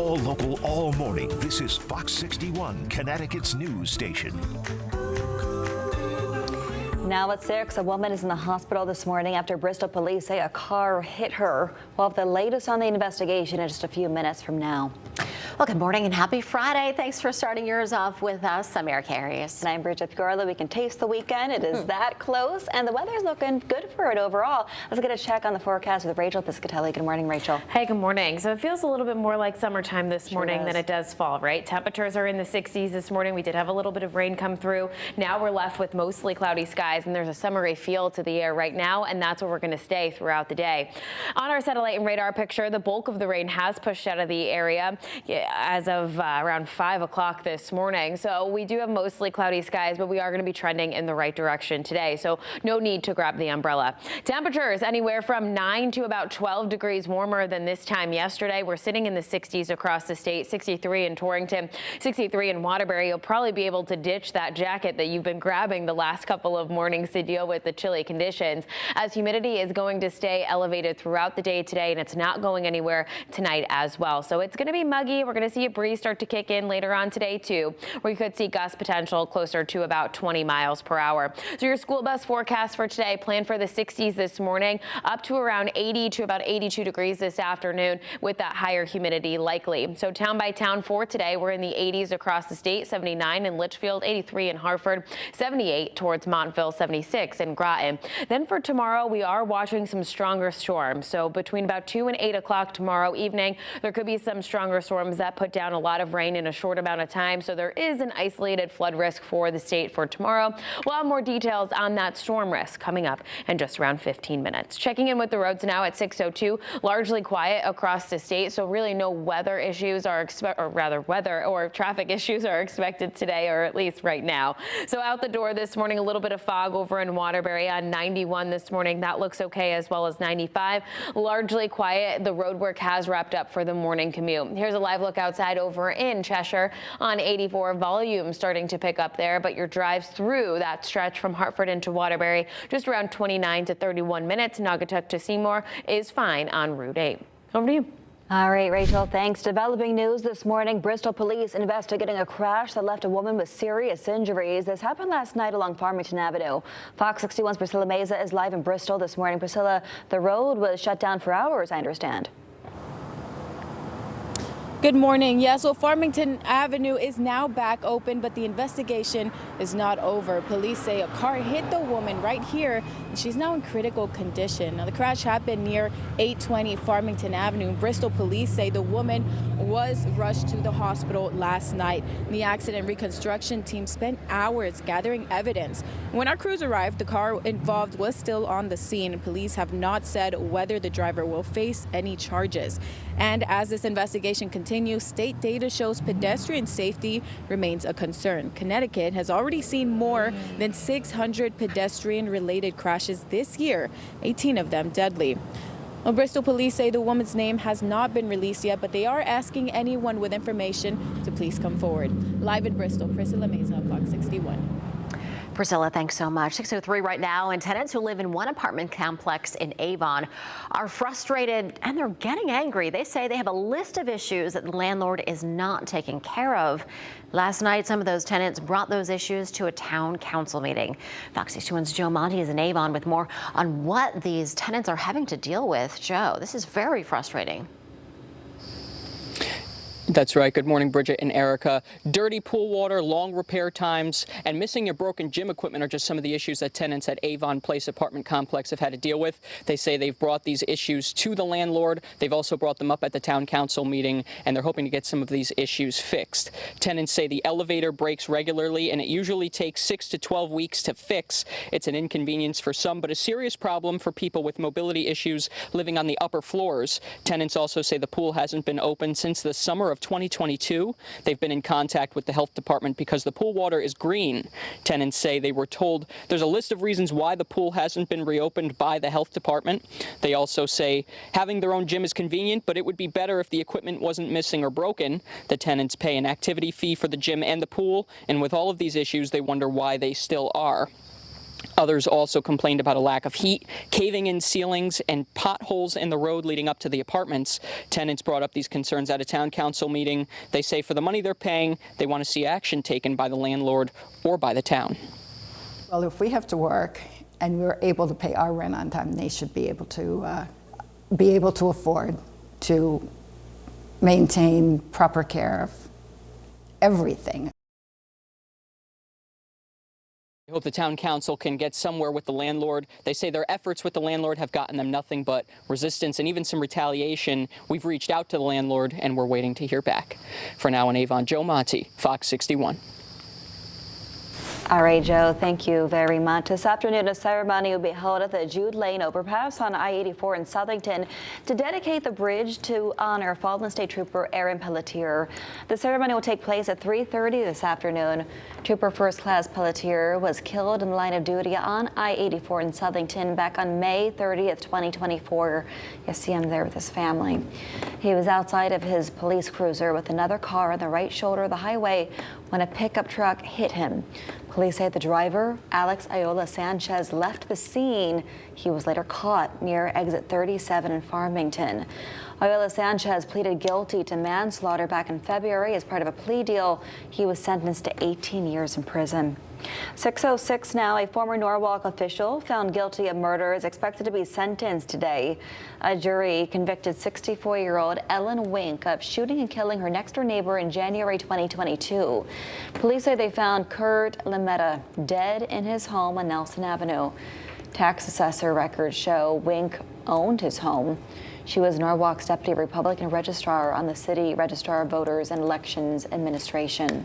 All local, all morning. This is Fox 61, Connecticut's news station. Now at 6, a woman is in the hospital this morning after Bristol police say a car hit her. We'll have the latest on the investigation in just a few minutes from now. Well, good morning and happy Friday. Thanks for starting yours off with us. I'm Eric Harris. And I'm Bridget Purla. We can taste the weekend. It is that close, and the weather's looking good for it overall. Let's get a check on the forecast with Rachel Piscatelli. Good morning, Rachel. Hey, good morning. So it feels a little bit more like summertime this morning than it does fall, right? Temperatures are in the 60s this morning. We did have a little bit of rain come through. Now we're left with mostly cloudy skies, and there's a summery feel to the air right now, and that's where we're going to stay throughout the day. On our satellite and radar picture, the bulk of the rain has pushed out of the area as of around 5 o'clock this morning. So we do have mostly cloudy skies, but we are going to be trending in the right direction today. So no need to grab the umbrella. Temperatures anywhere from 9 to about 12 degrees warmer than this time yesterday. We're sitting in the 60s across the state, 63 in Torrington, 63 in Waterbury. You'll probably be able to ditch that jacket that you've been grabbing the last couple of mornings to deal with the chilly conditions, as humidity is going to stay elevated throughout the day today, and it's not going anywhere tonight as well. So it's going to be muggy. We're going to see a breeze start to kick in later on today too, where you could see gust potential closer to about 20 miles per hour. So your school bus forecast for today, plan for the 60s this morning, up to around 80 to about 82 degrees this afternoon, with that higher humidity likely. So town by town for today, we're in the 80s across the state, 79 in Litchfield, 83 in Hartford, 78 towards Montville, 76 in Groton. Then for tomorrow, we are watching some stronger storms. So between about 2 and 8 o'clock tomorrow evening, there could be some stronger storms that put down a lot of rain in a short amount of time. So there is an isolated flood risk for the state for tomorrow. We'll have more details on that storm risk coming up in just around 15 minutes. Checking in with the roads now at 6:02, largely quiet across the state. So really no weather issues are weather or traffic issues are expected today, or at least right now. So out the door this morning, a little bit of fog over in Waterbury on 91 this morning. That looks okay, as well as 95. Largely quiet. The road work has wrapped up for the morning commute. Here's a live look outside over in Cheshire on 84. Volume starting to pick up there, but your drives through that stretch from Hartford into Waterbury just around 29 to 31 minutes. Naugatuck to Seymour is fine on Route 8. Over to you. All right, Rachel, thanks. Developing news this morning, Bristol police investigating a crash that left a woman with serious injuries. This happened last night along Farmington Avenue. Fox 61's Priscilla Meza is live in Bristol this morning. Priscilla, the road was shut down for hours, I understand. Good morning. Yeah, so Farmington Avenue is now back open, but the investigation is not over. Police say a car hit the woman right here, and she's now in critical condition. Now, the crash happened near 820 Farmington Avenue. Bristol police say the woman was rushed to the hospital last night. The accident reconstruction team spent hours gathering evidence. When our crews arrived, the car involved was still on the scene. Police have not said whether the driver will face any charges. And as this investigation continues, state data shows pedestrian safety remains a concern. Connecticut has already seen more than 600 pedestrian-related crashes this year, 18 of them deadly. Well, Bristol police say the woman's name has not been released yet, but they are asking anyone with information to please come forward. Live in Bristol, Priscilla Meza, Fox 61. Priscilla, thanks so much. 6:03 right now, and tenants who live in one apartment complex in Avon are frustrated and they're getting angry. They say they have a list of issues that the landlord is not taking care of. Last night, some of those tenants brought those issues to a town council meeting. Fox 61's Joe Monty is in Avon with more on what these tenants are having to deal with. Joe, this is very frustrating. That's right. Good morning, Bridget and Erica. Dirty pool water, long repair times, and missing or broken gym equipment are just some of the issues that tenants at Avon Place apartment complex have had to deal with. They say they've brought these issues to the landlord. They've also brought them up at the town council meeting, and they're hoping to get some of these issues fixed. Tenants say the elevator breaks regularly, and it usually takes 6 to 12 weeks to fix. It's an inconvenience for some, but a serious problem for people with mobility issues living on the upper floors. Tenants also say the pool hasn't been open since the summer of 2022. They've been in contact with the health department because the pool water is green. Tenants say they were told there's a list of reasons why the pool hasn't been reopened by the health department. They also say having their own gym is convenient, but it would be better if the equipment wasn't missing or broken. The tenants pay an activity fee for the gym and the pool, and with all of these issues, they wonder why they still are. Others also complained about a lack of heat, caving-in ceilings, and potholes in the road leading up to the apartments. Tenants brought up these concerns at a town council meeting. They say for the money they're paying, they want to see action taken by the landlord or by the town. Well, if we have to work and we're able to pay our rent on time, they should be able to afford to maintain proper care of everything. I hope the town council can get somewhere with the landlord. They say their efforts with the landlord have gotten them nothing but resistance and even some retaliation. We've reached out to the landlord and we're waiting to hear back. For now in Avon, Joe Monti, Fox 61. All right, Joe, thank you very much. This afternoon, a ceremony will be held at the Jude Lane overpass on I-84 in Southington to dedicate the bridge to honor fallen State Trooper Aaron Pelletier. The ceremony will take place at 3:30 this afternoon. Trooper First Class Pelletier was killed in the line of duty on I-84 in Southington back on May 30th, 2024. You see him there with his family. He was outside of his police cruiser with another car on the right shoulder of the highway when a pickup truck hit him. Police say the driver, Alex Ayola Sanchez, left the scene. He was later caught near exit 37 in Farmington. Ayola Sanchez pleaded guilty to manslaughter back in February as part of a plea deal. He was sentenced to 18 years in prison. 6:06 now, a former Norwalk official found guilty of murder is expected to be sentenced today. A jury convicted 64-year-old Ellen Wink of shooting and killing her next-door neighbor in January 2022. Police say they found Kurt Lemetta dead in his home on Nelson Avenue. Tax assessor records show Wink owned his home. She was Norwalk's deputy Republican registrar on the city Registrar of Voters and Elections Administration.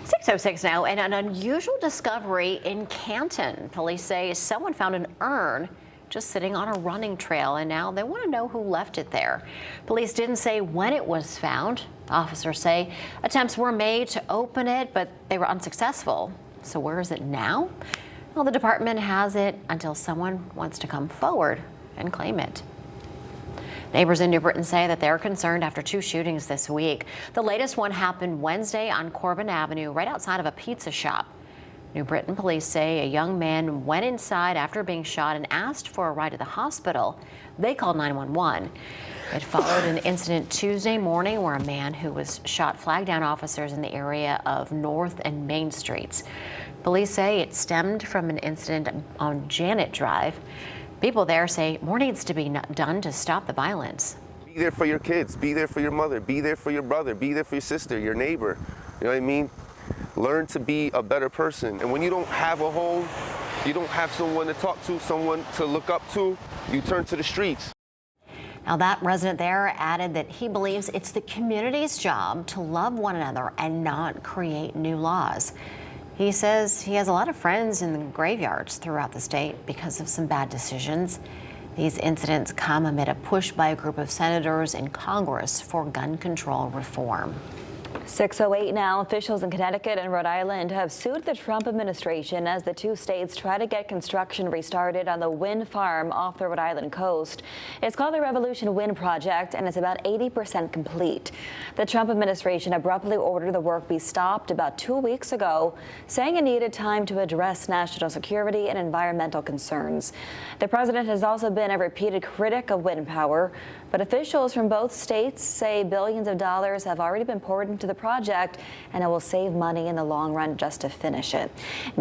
6:06 now, and an unusual discovery in Canton. Police say someone found an urn just sitting on a running trail, and now they want to know who left it there. Police didn't say when it was found. Officers say attempts were made to open it, but they were unsuccessful. So where is it now? Well, the department has it until someone wants to come forward and claim it. Neighbors in New Britain say that they're concerned after 2 shootings this week. The latest one happened Wednesday on Corbin Avenue, right outside of a pizza shop. New Britain police say a young man went inside after being shot and asked for a ride to the hospital. They called 911. It followed an incident Tuesday morning where a man who was shot flagged down officers in the area of North and Main Streets. Police say it stemmed from an incident on Janet Drive. People there say more needs to be done to stop the violence. Be there for your kids, be there for your mother, be there for your brother, be there for your sister, your neighbor. You know what I mean? Learn to be a better person. And when you don't have a home, you don't have someone to talk to, someone to look up to, you turn to the streets. Now, that resident there added that he believes it's the community's job to love one another and not create new laws. He says he has a lot of friends in the graveyards throughout the state because of some bad decisions. These incidents come amid a push by a group of senators in Congress for gun control reform. 6:08 now. Officials in Connecticut and Rhode Island have sued the Trump administration as the 2 states try to get construction restarted on the wind farm off the Rhode Island coast. It's called the Revolution Wind Project, and it's about 80% complete. The Trump administration abruptly ordered the work be stopped about 2 weeks ago, saying it needed time to address national security and environmental concerns. The president has also been a repeated critic of wind power, but officials from both states say billions of dollars have already been poured into the project, and it will save money in the long run just to finish it.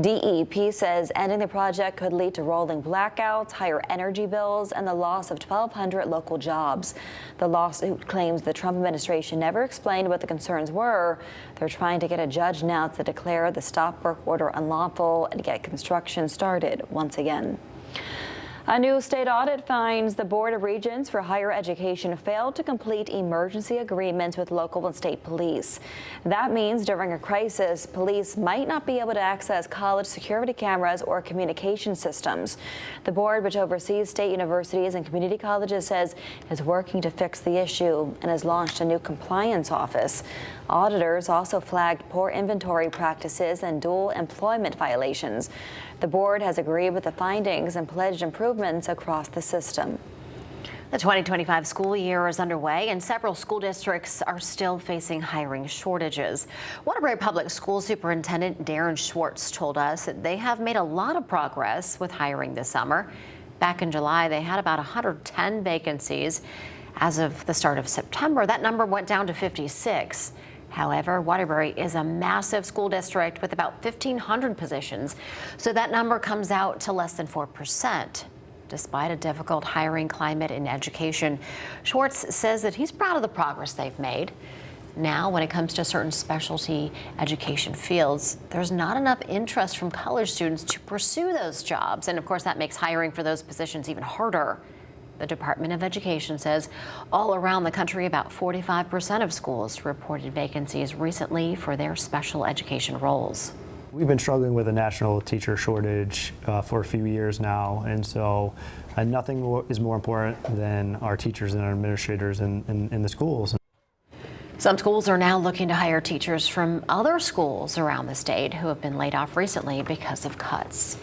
DEP says ending the project could lead to rolling blackouts, higher energy bills, and the loss of 1,200 local jobs. The lawsuit claims the Trump administration never explained what the concerns were. They're trying to get a judge now to declare the stop work order unlawful and get construction started once again. A new state audit finds the Board of Regents for Higher Education failed to complete emergency agreements with local and state police. That means during a crisis, police might not be able to access college security cameras or communication systems. The board, which oversees state universities and community colleges, says is working to fix the issue and has launched a new compliance office. Auditors also flagged poor inventory practices and dual employment violations. The board has agreed with the findings and pledged improvements across the system. The 2025 school year is underway, and several school districts are still facing hiring shortages. Waterbury Public School Superintendent Darren Schwartz told us that they have made a lot of progress with hiring this summer. Back in July, they had about 110 vacancies. As of the start of September, that number went down to 56. However, Waterbury is a massive school district with about 1,500 positions, so that number comes out to less than 4%. Despite a difficult hiring climate in education, Schwartz says that he's proud of the progress they've made. Now, when it comes to certain specialty education fields, there's not enough interest from college students to pursue those jobs. And of course, that makes hiring for those positions even harder. The Department of Education says all around the country, about 45% of schools reported vacancies recently for their special education roles. We've been struggling with a national teacher shortage for a few years now, and so nothing is more important than our teachers and our administrators in the schools. Some schools are now looking to hire teachers from other schools around the state who have been laid off recently because of cuts.